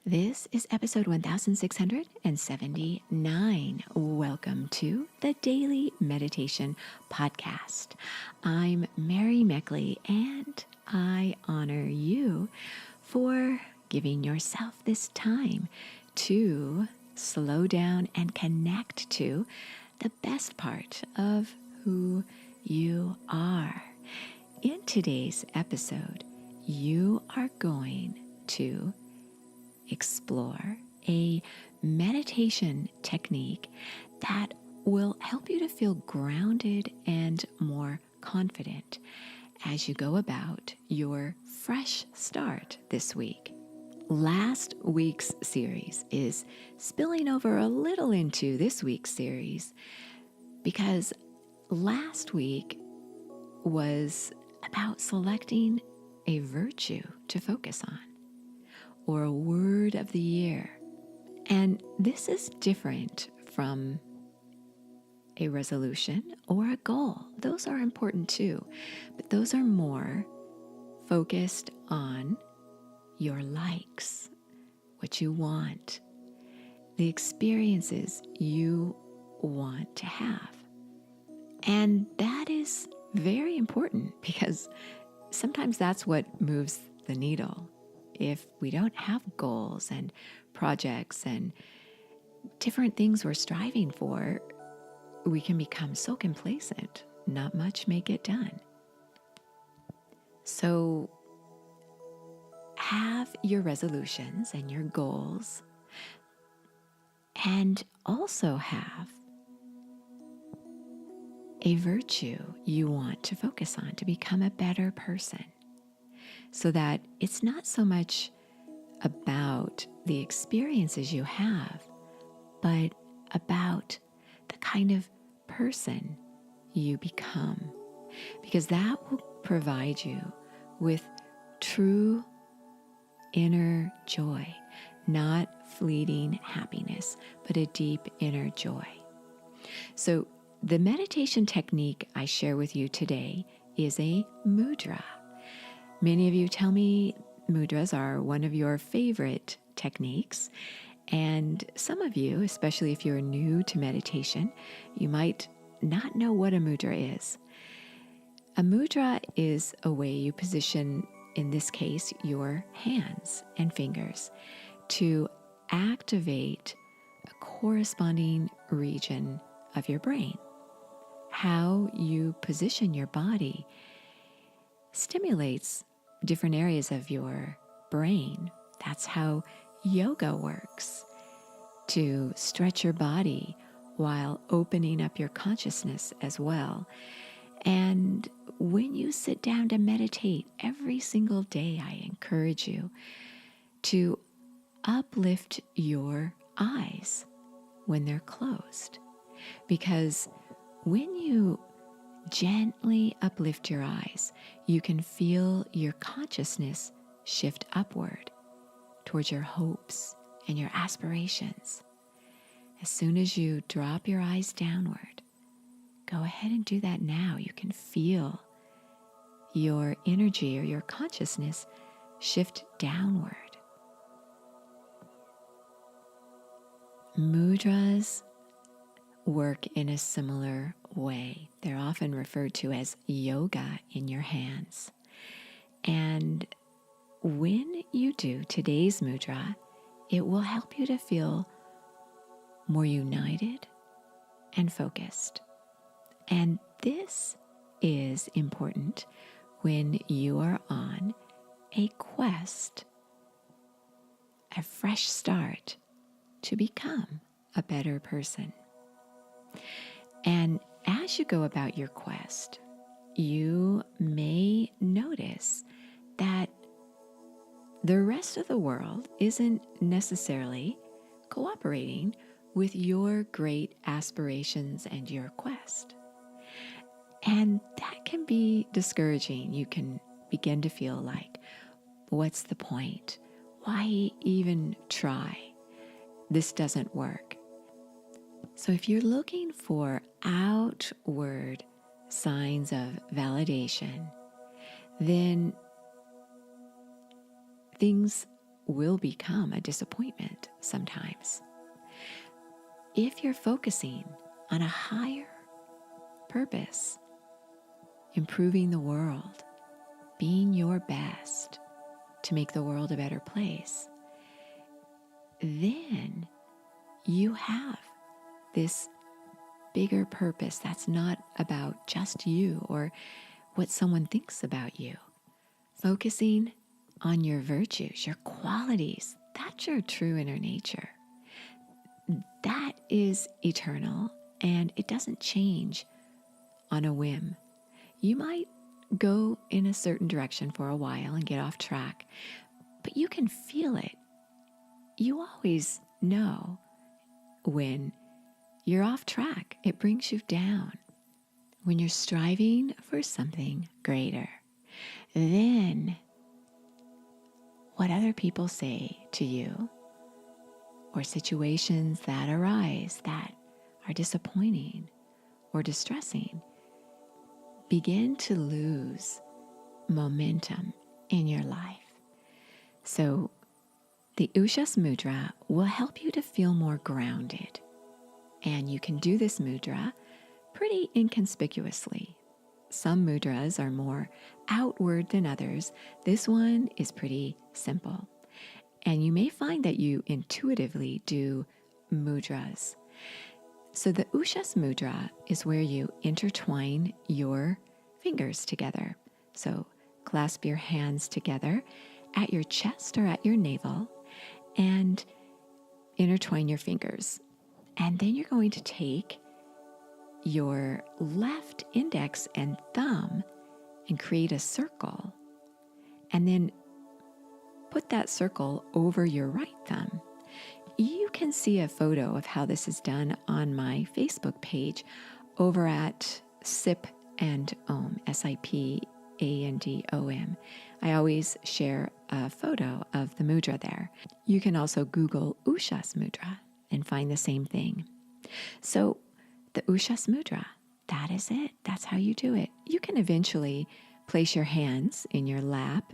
This is episode 1679. Welcome to the Daily Meditation Podcast. I'm Mary Meckley, and I honor you for giving yourself this time to slow down and connect to the best part of who you are. In today's episode, you are going to explore a meditation technique that will help you to feel grounded and more confident as you go about your fresh start this week. Last week's series is spilling over a little into this week's series because last week was about selecting a virtue to focus on, or a word of the year. And this is different from a resolution or a goal. Those are important too, but those are more focused on your likes, what you want, the experiences you want to have. And that is very important because sometimes that's what moves the needle. If we don't have goals and projects and different things we're striving for, we can become so complacent, not much may get done. So have your resolutions and your goals, and also have a virtue you want to focus on to become a better person, so that it's not so much about the experiences you have, but about the kind of person you become. Because that will provide you with true inner joy, not fleeting happiness, but a deep inner joy. So the meditation technique I share with you today is a mudra. Many of you tell me mudras are one of your favorite techniques, and some of you, especially if you're new to meditation, you might not know what a mudra is. A mudra is a way you position, in this case, your hands and fingers to activate a corresponding region of your brain. How you position your body stimulates different areas of your brain. That's how yoga works, to stretch your body while opening up your consciousness as well. And when you sit down to meditate every single day, I encourage you to uplift your eyes when they're closed. Because when you gently uplift your eyes, you can feel your consciousness shift upward towards your hopes and your aspirations. As soon as you drop your eyes downward, go ahead and do that now. You can feel your energy or your consciousness shift downward. Mudras work in a similar way. They're often referred to as yoga in your hands. And when you do today's mudra, it will help you to feel more united and focused. And this is important when you are on a quest, a fresh start to become a better person. And as you go about your quest, you may notice that the rest of the world isn't necessarily cooperating with your great aspirations and your quest. And that can be discouraging. You can begin to feel like, what's the point? Why even try? This doesn't work. So if you're looking for outward signs of validation, then things will become a disappointment sometimes. If you're focusing on a higher purpose, improving the world, being your best to make the world a better place, then you have this bigger purpose that's not about just you or what someone thinks about you. Focusing on your virtues, your qualities, that's your true inner nature. That is eternal and it doesn't change on a whim. You might go in a certain direction for a while and get off track, but you can feel it. You always know when you're off track. It brings you down. When you're striving for something greater, then what other people say to you or situations that arise that are disappointing or distressing begin to lose momentum in your life. So the Ushas Mudra will help you to feel more grounded. And you can do this mudra pretty inconspicuously. Some mudras are more outward than others. This one is pretty simple. And you may find that you intuitively do mudras. So the Ushas Mudra is where you intertwine your fingers together. So clasp your hands together at your chest or at your navel and intertwine your fingers. And then you're going to take your left index and thumb and create a circle. And then put that circle over your right thumb. You can see a photo of how this is done on my Facebook page over at Sip and Om, SIPANDOM. I always share a photo of the mudra there. You can also Google Ushas Mudra and find the same thing. So the Ushas Mudra, that is it. That's how you do it. You can eventually place your hands in your lap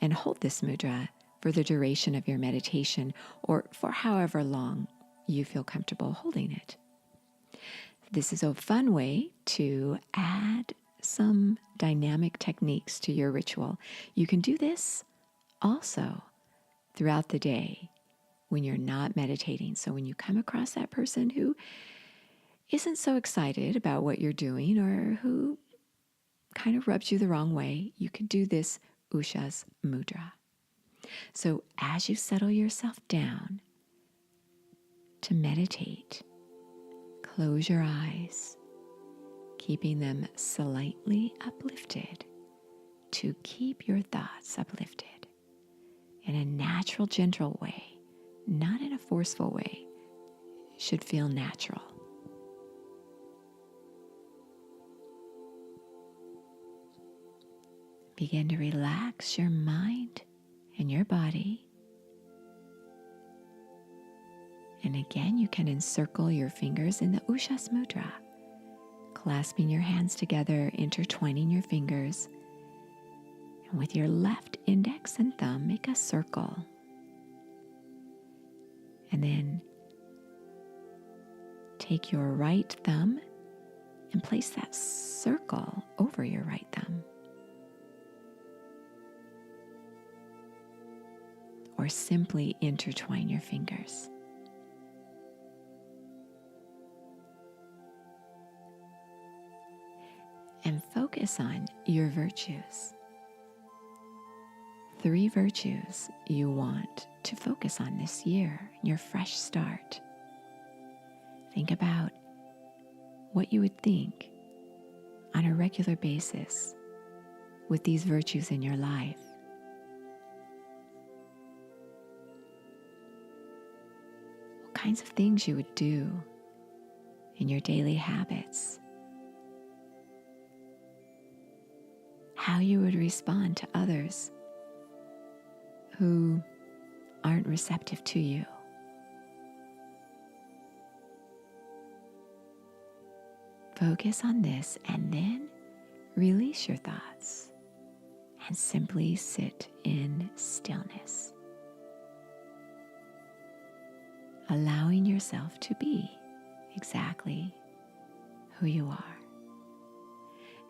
and hold this mudra for the duration of your meditation or for however long you feel comfortable holding it. This is a fun way to add some dynamic techniques to your ritual. You can do this also throughout the day when you're not meditating. So when you come across that person who isn't so excited about what you're doing or who kind of rubs you the wrong way, you can do this Ushas Mudra. So as you settle yourself down to meditate, close your eyes, keeping them slightly uplifted to keep your thoughts uplifted in a natural, gentle way, not in a forceful way. It should feel natural. Begin to relax your mind and your body. And again, you can encircle your fingers in the Ushas Mudra, clasping your hands together, intertwining your fingers. And with your left index and thumb, make a circle. And then take your right thumb and place that circle over your right thumb. Or simply intertwine your fingers. And focus on your virtues. 3 virtues you want to focus on this year, your fresh start. Think about what you would think on a regular basis with these virtues in your life. What kinds of things you would do in your daily habits. How you would respond to others who aren't receptive to you. Focus on this and then release your thoughts and simply sit in stillness. allowing yourself to be exactly who you are.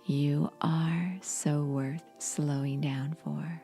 You are so worth slowing down for.